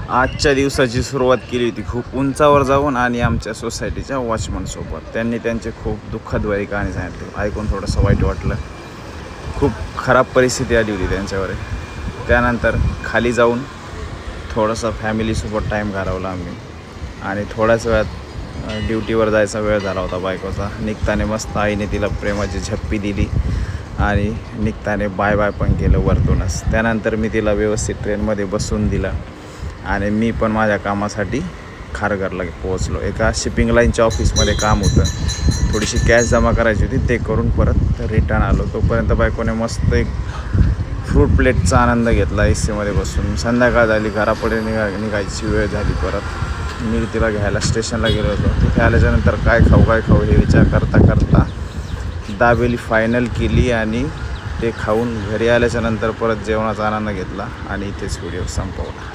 आजच्या दिवसाची सुरुवात केली होती खूप उंचावर जाऊन आणि आमच्या सोसायटीच्या वॉचमनसोबत. त्यांनी त्यांचे खूप दुःखदवारी कहाणी सांगितली. ऐकून थोडंसं वाईट वाटलं. खूप खराब परिस्थिती आली होती त्यांच्यावर. त्यानंतर खाली जाऊन थोडासा फॅमिलीसोबत टाईम घालवला आम्ही आणि थोड्याच वेळात ड्युटीवर जायचा वेळ झाला होता बायकोचा. निघताने मस्त आईने तिला प्रेमाची झप्पी दिली आणि निघताने बाय बाय पण केलं वरतूनच. त्यानंतर मी तिला व्यवस्थित ट्रेनमध्ये बसून दिला आणि मी पण माझ्या कामासाठी खारघरला पोहोचलो. एका शिपिंग लाईनच्या ऑफिसमध्ये काम होतं. थोडीशी कॅश जमा करायची होती, ते करून परत रिटर्न आलो. तोपर्यंत बायकोने मस्त एक फ्रूट प्लेटचा आनंद घेतला ए सीमध्ये बसून. संध्याकाळ झाली, घरापुढे निघायची वेळ झाली. परत मी तिला घ्यायला स्टेशनला गेलो होतो. तिथे आल्याच्यानंतर काय खाऊ हे विचार करता दाबेली फायनल केली आणि ते खाऊन घरी आल्याच्यानंतर परत जेवणाचा आनंद घेतला आणि इथेच व्हिडिओ संपवला.